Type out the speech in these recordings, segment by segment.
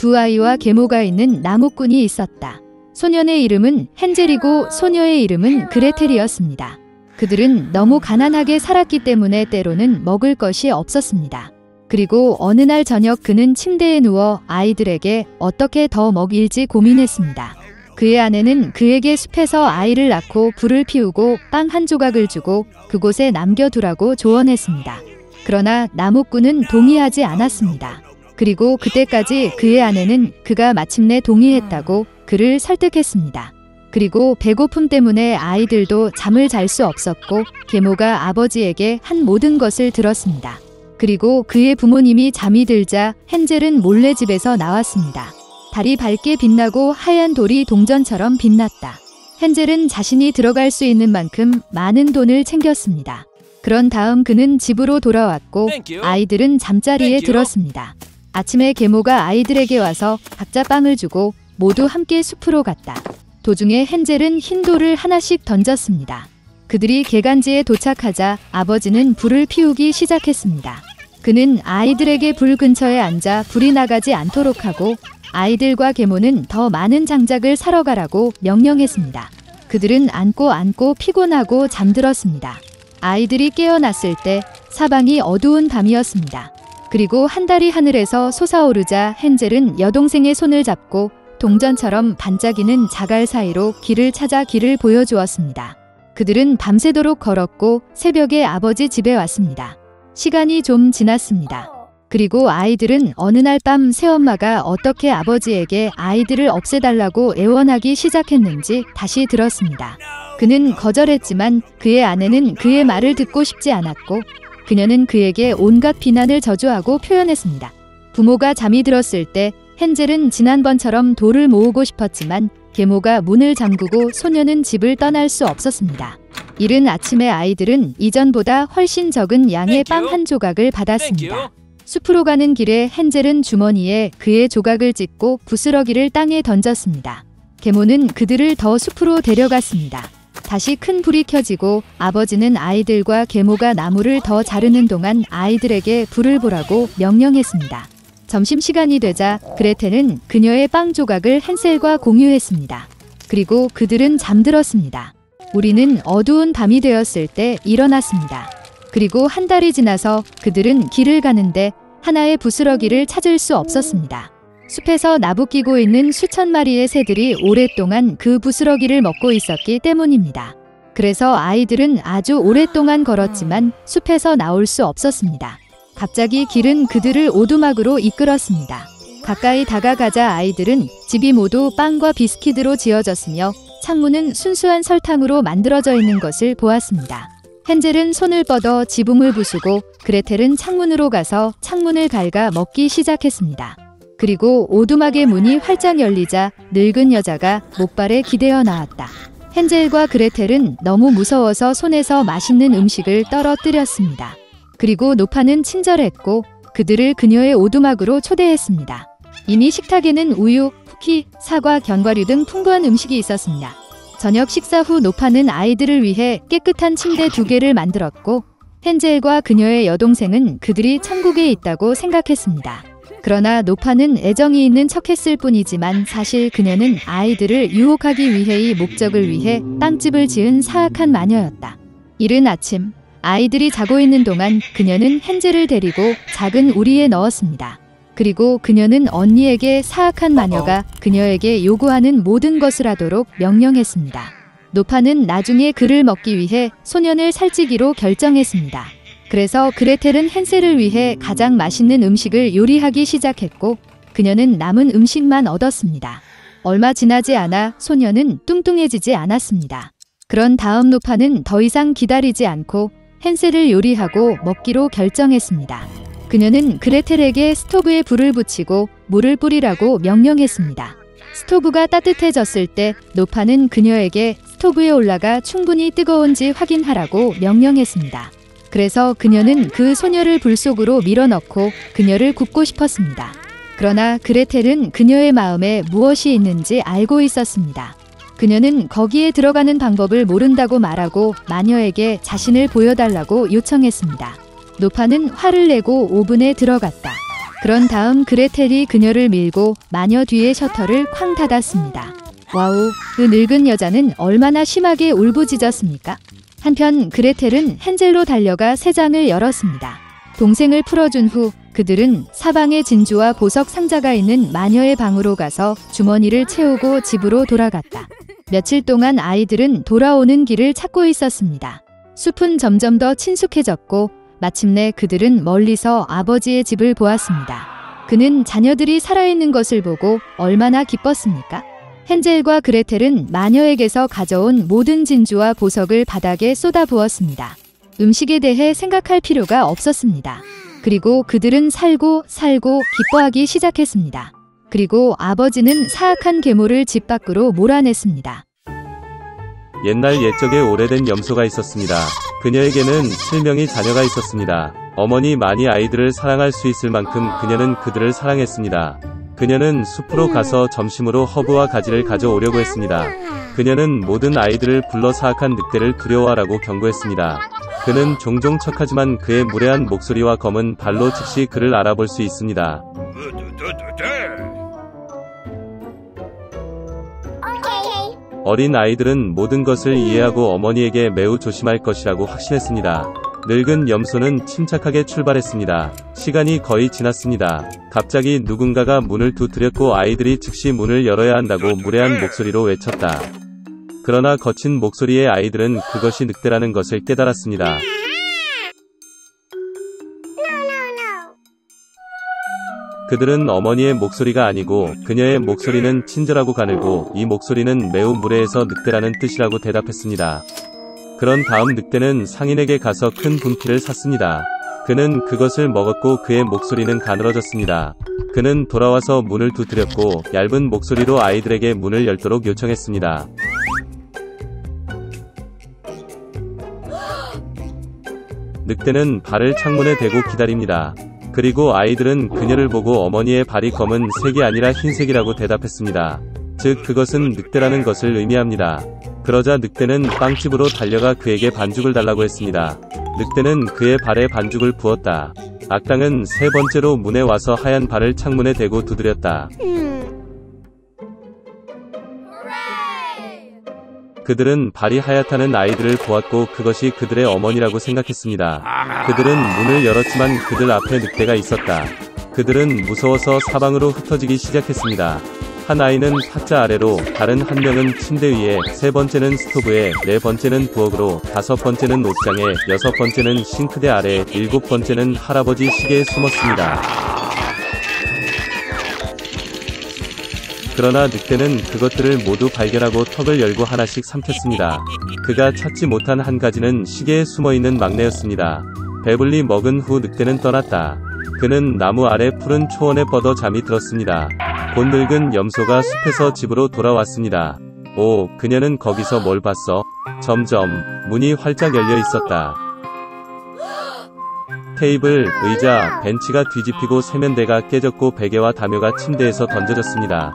두 아이와 계모가 있는 나무꾼이 있었다. 소년의 이름은 헨젤이고 소녀의 이름은 그레텔이었습니다. 그들은 너무 가난하게 살았기 때문에 때로는 먹을 것이 없었습니다. 그리고 어느 날 저녁 그는 침대에 누워 아이들에게 어떻게 더 먹일지 고민했습니다. 그의 아내는 그에게 숲에서 아이를 낳고 불을 피우고 빵 한 조각을 주고 그곳에 남겨두라고 조언했습니다. 그러나 나무꾼은 동의하지 않았습니다. 그리고 그때까지 그의 아내는 그가 마침내 동의했다고 그를 설득했습니다. 그리고 배고픔 때문에 아이들도 잠을 잘 수 없었고 계모가 아버지에게 한 모든 것을 들었습니다. 그리고 그의 부모님이 잠이 들자 헨젤은 몰래 집에서 나왔습니다. 달이 밝게 빛나고 하얀 돌이 동전처럼 빛났다. 헨젤은 자신이 들어갈 수 있는 만큼 많은 돈을 챙겼습니다. 그런 다음 그는 집으로 돌아왔고 아이들은 잠자리에 들었습니다. 아침에 계모가 아이들에게 와서 각자 빵을 주고 모두 함께 숲으로 갔다. 도중에 헨젤은 흰 돌을 하나씩 던졌습니다. 그들이 개간지에 도착하자 아버지는 불을 피우기 시작했습니다. 그는 아이들에게 불 근처에 앉아 불이 나가지 않도록 하고 아이들과 계모는 더 많은 장작을 사러 가라고 명령했습니다. 그들은 안고 피곤하고 잠들었습니다. 아이들이 깨어났을 때 사방이 어두운 밤이었습니다. 그리고 한 달이 하늘에서 솟아오르자 헨젤은 여동생의 손을 잡고 동전처럼 반짝이는 자갈 사이로 길을 찾아 길을 보여주었습니다. 그들은 밤새도록 걸었고 새벽에 아버지 집에 왔습니다. 시간이 좀 지났습니다. 그리고 아이들은 어느 날 밤 새엄마가 어떻게 아버지에게 아이들을 없애달라고 애원하기 시작했는지 다시 들었습니다. 그는 거절했지만 그의 아내는 그의 말을 듣고 싶지 않았고 그녀는 그에게 온갖 비난을 저주하고 표현했습니다. 부모가 잠이 들었을 때 헨젤은 지난번처럼 돌을 모으고 싶었지만 계모가 문을 잠그고 소녀는 집을 떠날 수 없었습니다. 이른 아침에 아이들은 이전보다 훨씬 적은 양의 빵 한 조각을 받았습니다. 숲으로 가는 길에 헨젤은 주머니에 그의 조각을 찢고 부스러기를 땅에 던졌습니다. 계모는 그들을 더 숲으로 데려갔습니다. 다시 큰 불이 켜지고 아버지는 아이들과 계모가 나무를 더 자르는 동안 아이들에게 불을 보라고 명령했습니다. 점심시간이 되자 그레텔은 그녀의 빵 조각을 헨셀과 공유했습니다. 그리고 그들은 잠들었습니다. 우리는 어두운 밤이 되었을 때 일어났습니다. 그리고 한 달이 지나서 그들은 길을 가는데 하나의 부스러기를 찾을 수 없었습니다. 숲에서 나부끼고 있는 수천 마리의 새들이 오랫동안 그 부스러기를 먹고 있었기 때문입니다. 그래서 아이들은 아주 오랫동안 걸었지만 숲에서 나올 수 없었습니다. 갑자기 길은 그들을 오두막으로 이끌었습니다. 가까이 다가가자 아이들은 집이 모두 빵과 비스킷으로 지어졌으며 창문은 순수한 설탕으로 만들어져 있는 것을 보았습니다. 헨젤은 손을 뻗어 지붕을 부수고 그레텔은 창문으로 가서 창문을 갉아 먹기 시작했습니다. 그리고 오두막의 문이 활짝 열리자 늙은 여자가 목발에 기대어 나왔다. 헨젤과 그레텔은 너무 무서워서 손에서 맛있는 음식을 떨어뜨렸습니다. 그리고 노파는 친절했고 그들을 그녀의 오두막으로 초대했습니다. 이미 식탁에는 우유, 쿠키, 사과, 견과류 등 풍부한 음식이 있었습니다. 저녁 식사 후 노파는 아이들을 위해 깨끗한 침대 2개를 만들었고 헨젤과 그녀의 여동생은 그들이 천국에 있다고 생각했습니다. 그러나 노파는 애정이 있는 척했을 뿐이지만 사실 그녀는 아이들을 유혹하기 위해의 목적을 위해 빵집을 지은 사악한 마녀였다. 이른 아침 아이들이 자고 있는 동안 그녀는 헨젤을 데리고 작은 우리에 넣었습니다. 그리고 그녀는 언니에게 사악한 마녀가 그녀에게 요구하는 모든 것을 하도록 명령했습니다. 노파는 나중에 그를 먹기 위해 소년을 살찌기로 결정했습니다. 그래서 그레텔은 헨셀을 위해 가장 맛있는 음식을 요리하기 시작했고 그녀는 남은 음식만 얻었습니다. 얼마 지나지 않아 소년은 뚱뚱해지지 않았습니다. 그런 다음 노파는 더 이상 기다리지 않고 헨셀을 요리하고 먹기로 결정했습니다. 그녀는 그레텔에게 스토브에 불을 붙이고 물을 뿌리라고 명령했습니다. 스토브가 따뜻해졌을 때 노파는 그녀에게 스토브에 올라가 충분히 뜨거운지 확인하라고 명령했습니다. 그래서 그녀는 그 소녀를 불 속으로 밀어넣고 그녀를 굽고 싶었습니다. 그러나 그레텔은 그녀의 마음에 무엇이 있는지 알고 있었습니다. 그녀는 거기에 들어가는 방법을 모른다고 말하고 마녀에게 자신을 보여달라고 요청했습니다. 노파는 화를 내고 오븐에 들어갔다. 그런 다음 그레텔이 그녀를 밀고 마녀 뒤에 셔터를 쾅 닫았습니다. 와우, 그 늙은 여자는 얼마나 심하게 울부짖었습니까? 한편 그레텔은 헨젤로 달려가 새 장을 열었습니다. 동생을 풀어준 후 그들은 사방에 진주와 보석 상자가 있는 마녀의 방으로 가서 주머니를 채우고 집으로 돌아갔다. 며칠 동안 아이들은 돌아오는 길을 찾고 있었습니다. 숲은 점점 더 친숙해졌고 마침내 그들은 멀리서 아버지의 집을 보았습니다. 그는 자녀들이 살아있는 것을 보고 얼마나 기뻤습니까? 헨젤과 그레텔은 마녀에게서 가져온 모든 진주와 보석을 바닥에 쏟아부었습니다. 음식에 대해 생각할 필요가 없었습니다. 그리고 그들은 살고 기뻐하기 시작했습니다. 그리고 아버지는 사악한 괴물을 집 밖으로 몰아냈습니다. 옛날 옛적에 오래된 염소가 있었습니다. 그녀에게는 7명의 자녀가 있었습니다. 어머니 많이 아이들을 사랑할 수 있을 만큼 그녀는 그들을 사랑했습니다. 그녀는 숲으로 가서 점심으로 허브와 가지를 가져오려고 했습니다. 그녀는 모든 아이들을 불러 사악한 늑대를 두려워하라고 경고했습니다. 그는 종종 척하지만 그의 무례한 목소리와 검은 발로 즉시 그를 알아볼 수 있습니다. 어린 아이들은 모든 것을 이해하고 어머니에게 매우 조심할 것이라고 확신했습니다. 늙은 염소는 침착하게 출발했습니다. 시간이 거의 지났습니다. 갑자기 누군가가 문을 두드렸고 아이들이 즉시 문을 열어야 한다고 무례한 목소리로 외쳤다. 그러나 거친 목소리의 아이들은 그것이 늑대라는 것을 깨달았습니다. 그들은 어머니의 목소리가 아니고 그녀의 목소리는 친절하고 가늘고 이 목소리는 매우 무례해서 늑대라는 뜻이라고 대답했습니다. 그런 다음 늑대는 상인에게 가서 큰 분필을 샀습니다. 그는 그것을 먹었고 그의 목소리는 가늘어졌습니다. 그는 돌아와서 문을 두드렸고 얇은 목소리로 아이들에게 문을 열도록 요청했습니다. 늑대는 발을 창문에 대고 기다립니다. 그리고 아이들은 그녀를 보고 어머니의 발이 검은 색이 아니라 흰색이라고 대답했습니다. 즉 그것은 늑대라는 것을 의미합니다. 그러자 늑대는 빵집으로 달려가 그에게 반죽을 달라고 했습니다. 늑대는 그의 발에 반죽을 부었다. 악당은 세 번째로 문에 와서 하얀 발을 창문에 대고 두드렸다. 그들은 발이 하얗다는 아이들을 보았고 그것이 그들의 어머니라고 생각했습니다. 그들은 문을 열었지만 그들 앞에 늑대가 있었다. 그들은 무서워서 사방으로 흩어지기 시작했습니다. 한 아이는 탁자 아래로, 다른 한 명은 침대 위에, 세 번째는 스토브에, 네 번째는 부엌으로, 다섯 번째는 옷장에, 여섯 번째는 싱크대 아래, 일곱 번째는 할아버지 시계에 숨었습니다. 그러나 늑대는 그것들을 모두 발견하고 턱을 열고 하나씩 삼켰습니다. 그가 찾지 못한 한 가지는 시계에 숨어있는 막내였습니다. 배불리 먹은 후 늑대는 떠났다. 그는 나무 아래 푸른 초원에 뻗어 잠이 들었습니다. 곧 늙은 염소가 숲에서 집으로 돌아왔습니다. 오, 그녀는 거기서 뭘 봤어? 점점 문이 활짝 열려 있었다. 테이블, 의자, 벤치가 뒤집히고 세면대가 깨졌고 베개와 담요가 침대에서 던져졌습니다.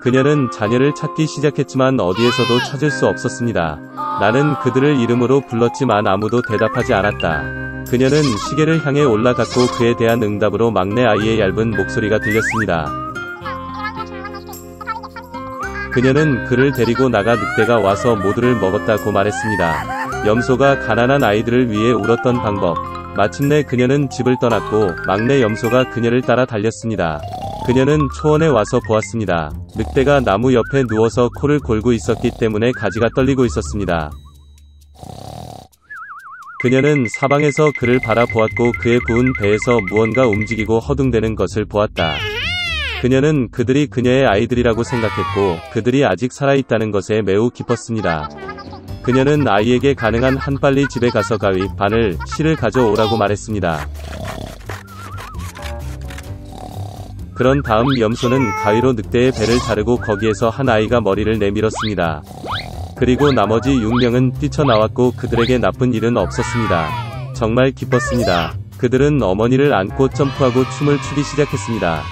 그녀는 자녀를 찾기 시작했지만 어디에서도 찾을 수 없었습니다. 나는 그들을 이름으로 불렀지만 아무도 대답하지 않았다. 그녀는 시계를 향해 올라갔고 그에 대한 응답으로 막내 아이의 얇은 목소리가 들렸습니다. 그녀는 그를 데리고 나가 늑대가 와서 모두를 먹었다고 말했습니다. 염소가 가난한 아이들을 위해 울었던 방법. 마침내 그녀는 집을 떠났고 막내 염소가 그녀를 따라 달렸습니다. 그녀는 초원에 와서 보았습니다. 늑대가 나무 옆에 누워서 코를 골고 있었기 때문에 가지가 떨리고 있었습니다. 그녀는 사방에서 그를 바라보았고 그의 부은 배에서 무언가 움직이고 허둥대는 것을 보았다. 그녀는 그들이 그녀의 아이들이라고 생각했고 그들이 아직 살아있다는 것에 매우 기뻤습니다. 그녀는 아이에게 가능한 한 빨리 집에 가서 가위, 바늘, 실을 가져오라고 말했습니다. 그런 다음 염소는 가위로 늑대의 배를 자르고 거기에서 한 아이가 머리를 내밀었습니다. 그리고 나머지 6명은 뛰쳐나왔고 그들에게 나쁜 일은 없었습니다. 정말 기뻤습니다. 그들은 어머니를 안고 점프하고 춤을 추기 시작했습니다.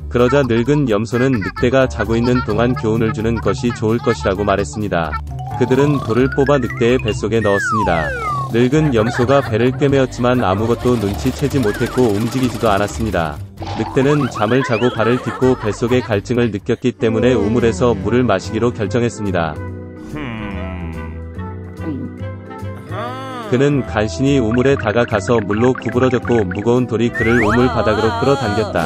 그러자 늙은 염소는 늑대가 자고 있는 동안 교훈을 주는 것이 좋을 것이라고 말했습니다. 그들은 돌을 뽑아 늑대의 뱃속에 넣었습니다. 늙은 염소가 배를 꿰매었지만 아무것도 눈치채지 못했고 움직이지도 않았습니다. 늑대는 잠을 자고 발을 딛고 뱃속의 갈증을 느꼈기 때문에 우물에서 물을 마시기로 결정했습니다. 그는 간신히 우물에 다가가서 물로 구부러졌고 무거운 돌이 그를 우물 바닥으로 끌어당겼다.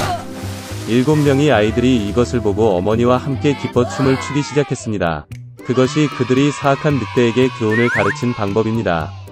7명의 아이들이 이것을 보고 어머니와 함께 기뻐 춤을 추기 시작했습니다. 그것이 그들이 사악한 늑대에게 교훈을 가르친 방법입니다.